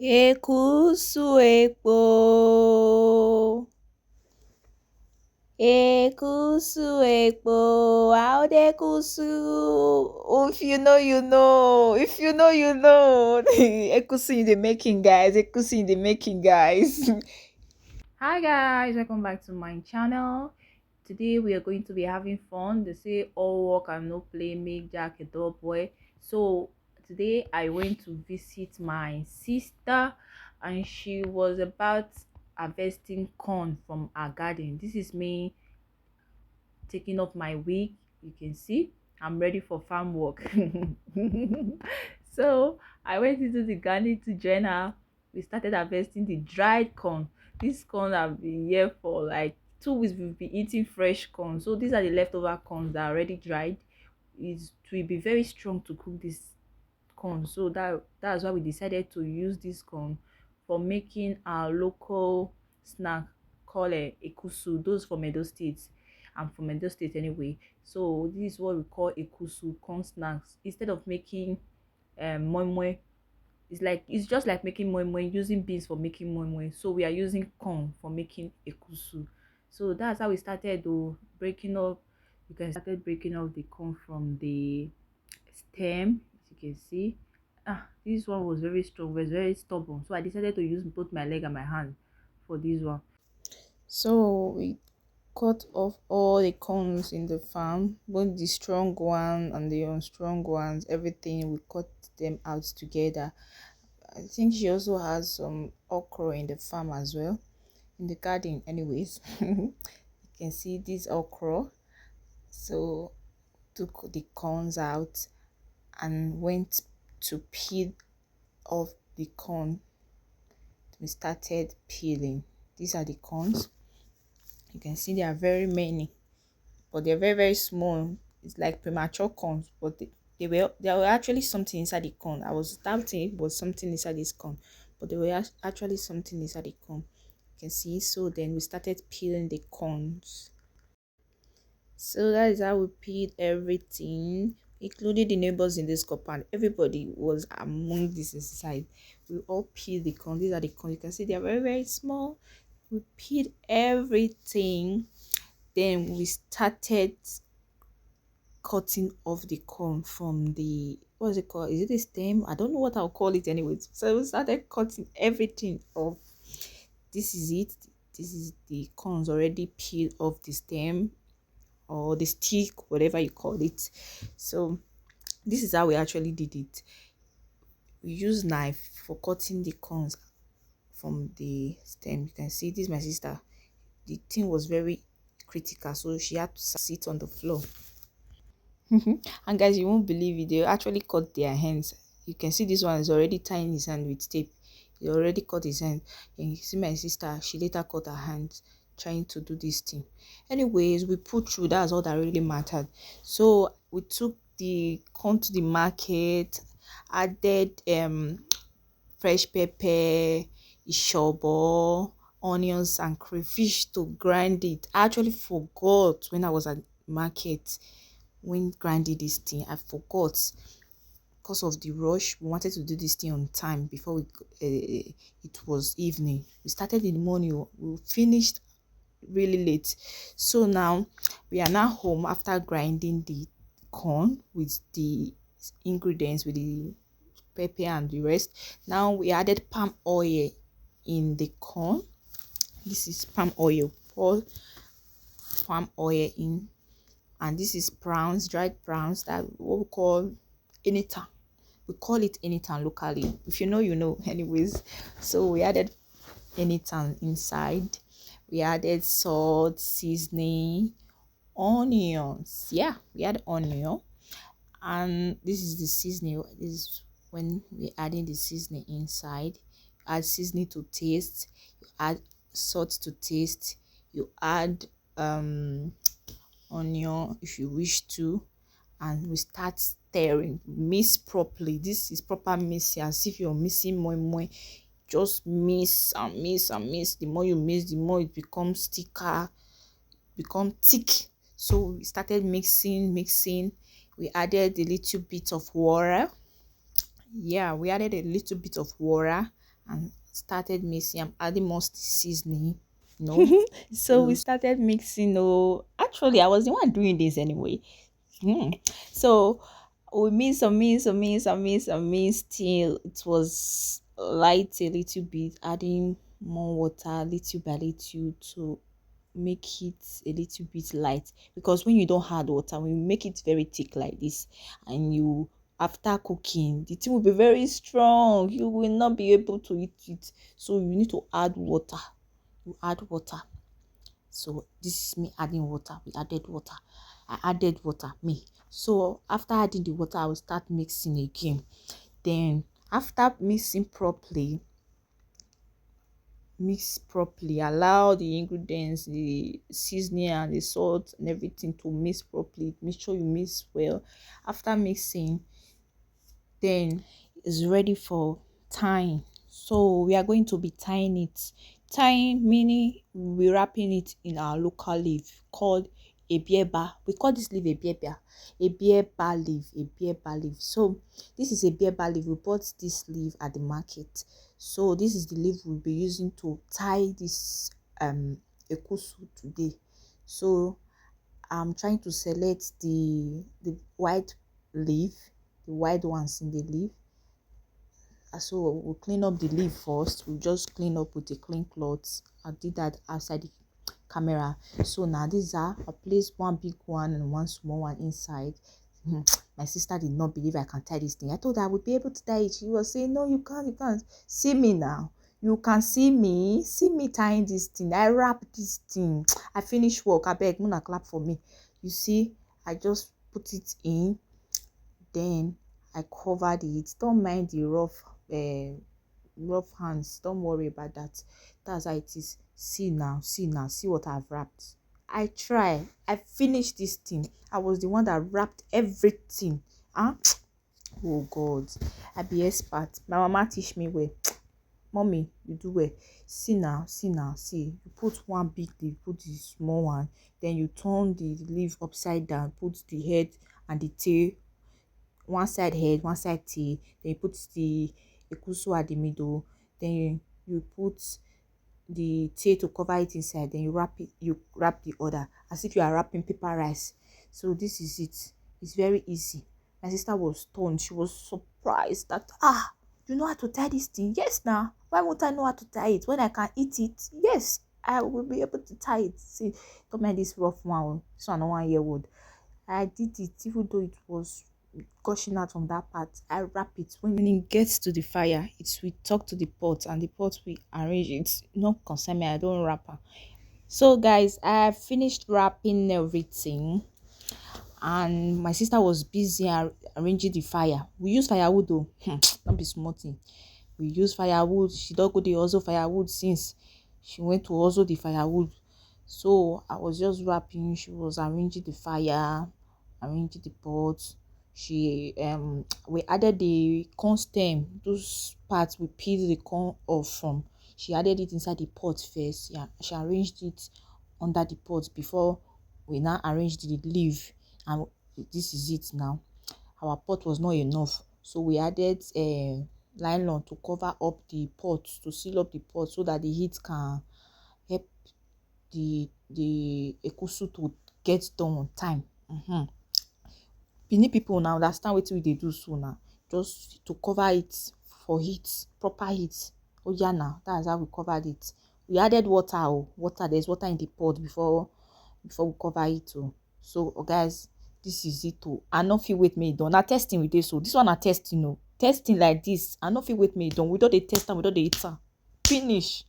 Ekusu epo. Ekusu epo. Out ekusu. Oh, if you know, you know. If you know, you know. Ekusu in the making, guys. Ekusu in the making, guys. Hi guys, welcome back to my channel. Today we are going to be having fun. They say all work and no play make Jack a dull boy. So today I went to visit my sister and she was about harvesting corn from her garden. This is me taking off my wig. You can see I'm ready for farm work. So I went into the garden to join her. We started harvesting the dried corn. This corn have been here for like 2 weeks. We've been eating fresh corn. So these are the leftover corns that are already dried. It will be very strong to cook this corn. So that's why we decided to use this corn for making our local snack called Ekusu. Those from Edo State. I'm from Edo State anyway. So this is what we call Ekusu corn snacks. Instead of making moi moi, it's just like making moi moi, using beans for making moi moi. So we are using corn for making Ekusu. So that's how we started though, breaking up. You can started breaking off the corn from the stem, as you can see. This one was very strong, was very stubborn, so I decided to use both my leg and my hand for this one. So we cut off all the corns in the farm, both the strong one and the unstrong ones, everything. We cut them out together. I think she also has some okra in the farm as well, in the garden, anyways. You can see this okra. So took the corns out and went to peel off the corn. We started peeling. These are the corns. You can see there are very many, but they're very very small. It's like premature corns, but they were actually something inside the corn. I was doubting it was something inside this corn, but they were actually something inside the corn. You can see. So then we started peeling the corns. So that is how we peeled everything, including the neighbors in this compound. Everybody was among this inside. We all peeled the corn. These are the corn. You can see they are very very small. We peeled everything. Then we started cutting off the corn from the, what is it called? Is it a stem? I don't know what I'll call it anyways. So we started cutting everything off. This is it. This is the corns already peeled off the stem or the stick, whatever you call it. So this is how we actually did it. We use knife for cutting the corns from the stem. You can see this, my sister. The thing was very critical, so she had to sit on the floor. And guys, you won't believe it, they actually cut their hands. You can see this one is already tying his hand with tape. He already cut his hand. And you see my sister, she later cut her hands trying to do this thing. Anyways, we put through. That's all that really mattered. So we took the corn to the market, added fresh pepper, ishobo, onions and crayfish to grind it. I actually forgot when I was at market when grinding this thing. I forgot because of the rush. We wanted to do this thing on time before it was evening. We started in the morning, we finished really late. So now we are now home after grinding the corn with the ingredients, with the pepper and the rest. Now we added palm oil in the corn. This is palm oil. Pour palm oil in, and this is prawns, dried prawns, that what we call anytime. We call it anytime locally. If you know, you know. Anyways, so we added anytime inside. We added salt, seasoning, onions. Yeah, we add onion, and this is the seasoning. This is when we adding the seasoning inside. Add seasoning to taste. You add salt to taste. You add onion if you wish to, and we start stirring. Mix properly. This is proper mixing, as if you're mixing moi moi. Just mix and mix and mix. The more you mix, the more it becomes thicker, become thick. So we started mixing. We added a little bit of water. Yeah, we added a little bit of water, and started mixing. I'm adding more seasoning, so we started mixing. Oh, actually, I was the one doing this anyway. Hmm. So we mix till it was light a little bit, adding more water little by little to make it a little bit light, because when you don't add water, when you make it very thick like this, and you after cooking, the thing will be very strong, you will not be able to eat it. So you need to add water. You add water. So this is me adding water. We added water. I added water, me. So after adding the water, I will start mixing again. Then after mix properly, allow the ingredients, the seasoning and the salt and everything to mix properly. Make sure you mix well. After mixing, then it's ready for tying. So we are going to be tying it. Tying meaning we're wrapping it in our local leaf called a bieba. We call this leaf a bieba leaf, a bieba leaf. So this is a bieba leaf. We bought this leaf at the market. So this is the leaf we'll be using to tie this ekusu today. So I'm trying to select the white leaf, the white ones in the leaf. So we'll clean up the leaf first. We'll just clean up with a clean cloth. I did that outside the camera. So now these are, I placed one big one and one small one inside. My sister did not believe I can tie this thing. I told her I would be able to tie it. She was saying, no, you can't. See me now. You can see me tying this thing. I wrap this thing. I finish work. I beg, Muna clap for me. You see, I just put it in, then I covered it. Don't mind the rough hands. Don't worry about that. That's how it is. See now, see what I've wrapped. I try. I finished this thing. I was the one that wrapped everything. Huh? Oh God, I be expert. My mama teach me well. Mommy, you do well. See now, see. You put one big leaf, put the small one, then you turn the leaf upside down, put the head and the tail, one side head, one side tail, then you put the ekusu at the middle, then you put the tail to cover it inside, then you wrap the other as if you are wrapping paper rice. So this is it. It's very easy. My sister was stunned. She was surprised that you know how to tie this thing. Yes, now why won't I know how to tie it when I can eat it? Yes, I will be able to tie it. See, don't mind this rough one. This one 1 year old. I did it, even though it was gushing out from that part. I wrap it. When it gets to the fire, it's we talk to the pot, and the pot we arrange it. No concern me, I don't wrap her. So guys, I finished wrapping everything, and my sister was busy arranging the fire. We use firewood though. Don't be smarting. We use firewood. She don't go the also firewood since she went to also the firewood. So I was just wrapping. She was arranging the fire, arranging the pot. She we added the corn stem, those parts we peeled the corn off from. She added it inside the pot first. Yeah, she arranged it under the pot before we now arranged the leaf. And this is it now. Our pot was not enough, so we added nylon to cover up the pot, to seal up the pot, so that the heat can help the ekusu to get done on time. Benin people now understand wetin we dey do so now, just to cover it for heat, proper heat. Oh yeah, now that's how we covered it. We added water. There's water in the pot before we cover it. So guys, this is it. I no fit wait make e done. Na testing we dey so. This one na testing. Testing like this, I no fit wait make e done. We don dey test am, we don dey eat am. Finish.